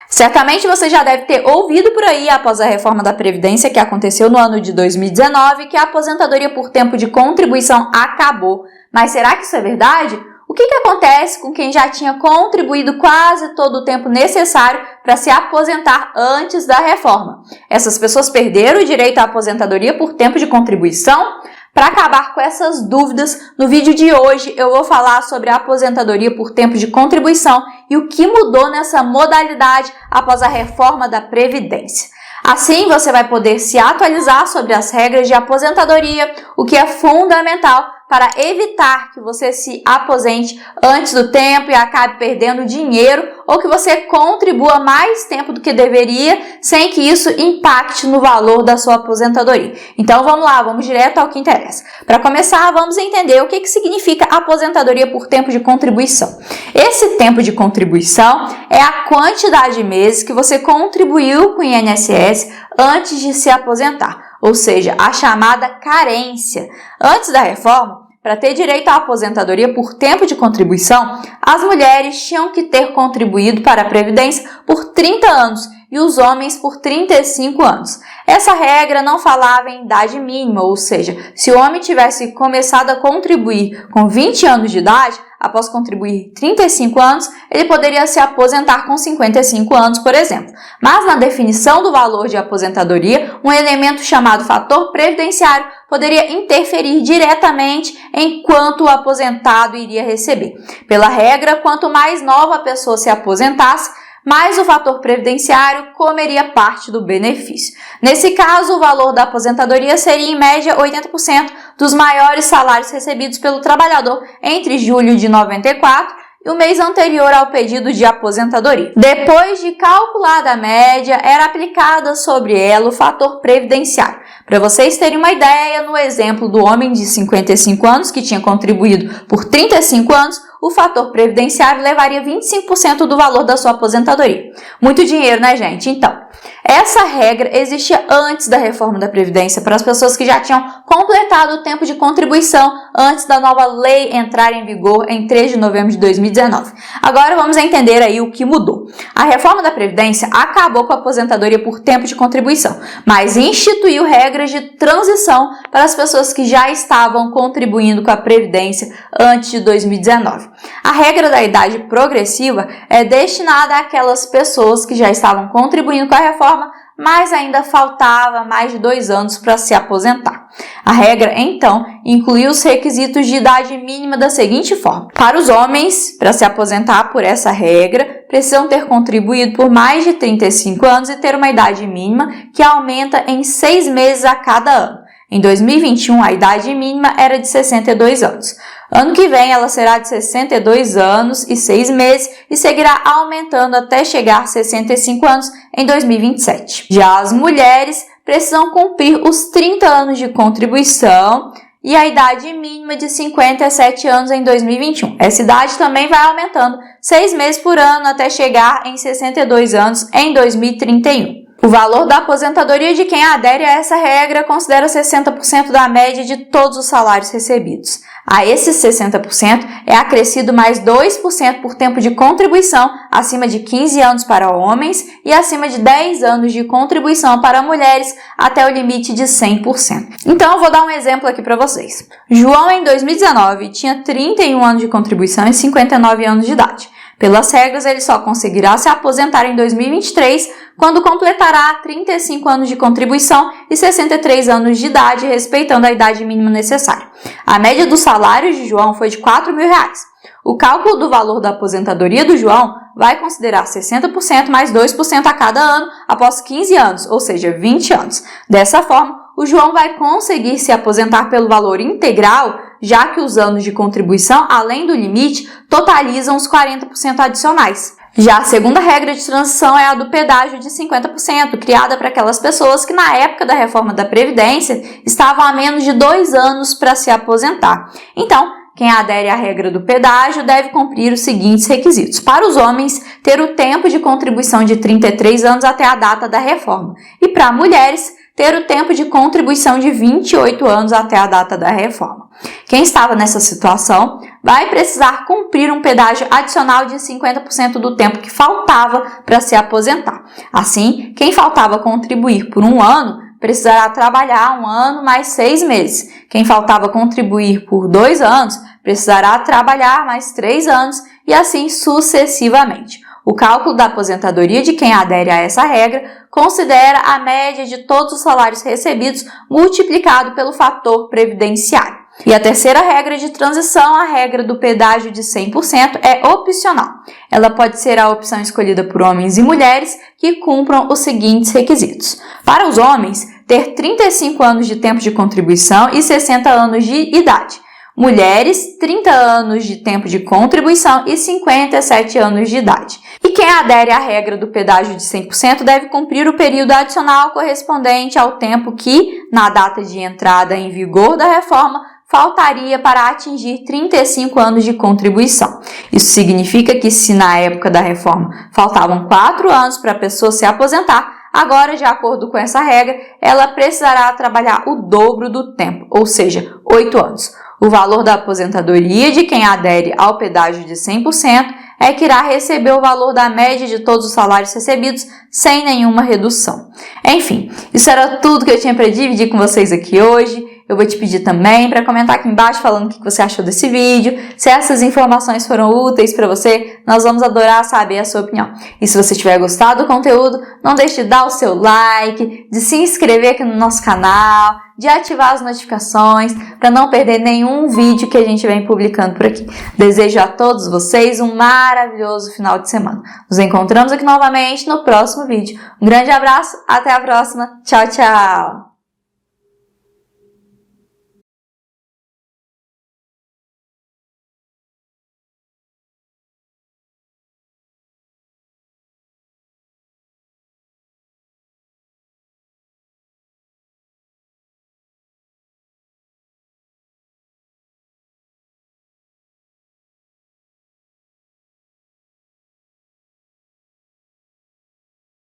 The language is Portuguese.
Certamente você já deve ter ouvido por aí, após a reforma da Previdência que aconteceu no ano de 2019, que a aposentadoria por tempo de contribuição acabou. Mas será que isso é verdade? O que acontece com quem já tinha contribuído quase todo o tempo necessário para se aposentar antes da reforma? Essas pessoas perderam o direito à aposentadoria por tempo de contribuição? Para acabar com essas dúvidas, no vídeo de hoje eu vou falar sobre a aposentadoria por tempo de contribuição e o que mudou nessa modalidade após a reforma da Previdência. Assim, você vai poder se atualizar sobre as regras de aposentadoria, o que é fundamental para evitar que você se aposente antes do tempo e acabe perdendo dinheiro ou que você contribua mais tempo do que deveria, sem que isso impacte no valor da sua aposentadoria. Então vamos lá, vamos direto ao que interessa. Para começar, vamos entender o que significa aposentadoria por tempo de contribuição. Esse tempo de contribuição é a quantidade de meses que você contribuiu com o INSS antes de se aposentar, ou seja, a chamada carência. Antes da reforma, para ter direito à aposentadoria por tempo de contribuição, as mulheres tinham que ter contribuído para a Previdência por 30 anos e os homens por 35 anos. Essa regra não falava em idade mínima, ou seja, se o homem tivesse começado a contribuir com 20 anos de idade, após contribuir 35 anos, ele poderia se aposentar com 55 anos, por exemplo. Mas na definição do valor de aposentadoria, um elemento chamado fator previdenciário poderia interferir diretamente em quanto o aposentado iria receber. Pela regra, quanto mais nova a pessoa se aposentasse, mais o fator previdenciário comeria parte do benefício. Nesse caso, o valor da aposentadoria seria, em média, 80% dos maiores salários recebidos pelo trabalhador entre julho de 94 e o mês anterior ao pedido de aposentadoria. Depois de calculada a média, era aplicada sobre ela o fator previdenciário. Para vocês terem uma ideia, no exemplo do homem de 55 anos, que tinha contribuído por 35 anos, o fator previdenciário levaria 25% do valor da sua aposentadoria. Muito dinheiro, né, gente? Então, essa regra existia antes da reforma da Previdência para as pessoas que já tinham completado o tempo de contribuição antes da nova lei entrar em vigor em 3 de novembro de 2019. Agora vamos entender aí o que mudou. A reforma da Previdência acabou com a aposentadoria por tempo de contribuição, mas instituiu regras de transição para as pessoas que já estavam contribuindo com a Previdência antes de 2019. A regra da idade progressiva é destinada àquelas pessoas que já estavam contribuindo com a reforma, mas ainda faltava mais de 2 anos para se aposentar. A regra, então, incluiu os requisitos de idade mínima da seguinte forma. Para os homens, para se aposentar por essa regra, precisam ter contribuído por mais de 35 anos e ter uma idade mínima que aumenta em 6 meses a cada ano. Em 2021, a idade mínima era de 62 anos. Ano que vem, ela será de 62 anos e 6 meses e seguirá aumentando até chegar a 65 anos em 2027. Já as mulheres precisam cumprir os 30 anos de contribuição e a idade mínima de 57 anos em 2021. Essa idade também vai aumentando 6 meses por ano até chegar em 62 anos em 2031. O valor da aposentadoria de quem adere a essa regra considera 60% da média de todos os salários recebidos. A esses 60% é acrescido mais 2% por tempo de contribuição acima de 15 anos para homens e acima de 10 anos de contribuição para mulheres até o limite de 100%. Então, eu vou dar um exemplo aqui para vocês. João, em 2019, tinha 31 anos de contribuição e 59 anos de idade. Pelas regras, ele só conseguirá se aposentar em 2023, quando completará 35 anos de contribuição e 63 anos de idade, respeitando a idade mínima necessária. A média dos salários de João foi de R$ 4.000. O cálculo do valor da aposentadoria do João vai considerar 60% mais 2% a cada ano após 15 anos, ou seja, 20 anos. Dessa forma, o João vai conseguir se aposentar pelo valor integral, já que os anos de contribuição, além do limite, totalizam os 40% adicionais. Já a segunda regra de transição é a do pedágio de 50%, criada para aquelas pessoas que na época da reforma da Previdência estavam a menos de 2 anos para se aposentar. Então, quem adere à regra do pedágio deve cumprir os seguintes requisitos. Para os homens, ter o tempo de contribuição de 33 anos até a data da reforma. E para mulheres, ter o tempo de contribuição de 28 anos até a data da reforma. Quem estava nessa situação vai precisar cumprir um pedágio adicional de 50% do tempo que faltava para se aposentar. Assim, quem faltava contribuir por 1 ano precisará trabalhar 1 ano mais 6 meses. Quem faltava contribuir por 2 anos precisará trabalhar mais 3 anos e assim sucessivamente. O cálculo da aposentadoria de quem adere a essa regra considera a média de todos os salários recebidos multiplicado pelo fator previdenciário. E a terceira regra de transição, a regra do pedágio de 100%, é opcional. Ela pode ser a opção escolhida por homens e mulheres que cumpram os seguintes requisitos. Para os homens, ter 35 anos de tempo de contribuição e 60 anos de idade. Mulheres, 30 anos de tempo de contribuição e 57 anos de idade. E quem adere à regra do pedágio de 100% deve cumprir o período adicional correspondente ao tempo que, na data de entrada em vigor da reforma, faltaria para atingir 35 anos de contribuição. Isso significa que se na época da reforma faltavam 4 anos para a pessoa se aposentar, agora, de acordo com essa regra, ela precisará trabalhar o dobro do tempo, ou seja, 8 anos. O valor da aposentadoria de quem adere ao pedágio de 100% é que irá receber o valor da média de todos os salários recebidos sem nenhuma redução. Enfim, isso era tudo que eu tinha para dividir com vocês aqui hoje. Eu vou te pedir também para comentar aqui embaixo falando o que você achou desse vídeo. Se essas informações foram úteis para você, nós vamos adorar saber a sua opinião. E se você tiver gostado do conteúdo, não deixe de dar o seu like, de se inscrever aqui no nosso canal, de ativar as notificações para não perder nenhum vídeo que a gente vem publicando por aqui. Desejo a todos vocês um maravilhoso final de semana. Nos encontramos aqui novamente no próximo vídeo. Um grande abraço, até a próxima. Tchau, tchau!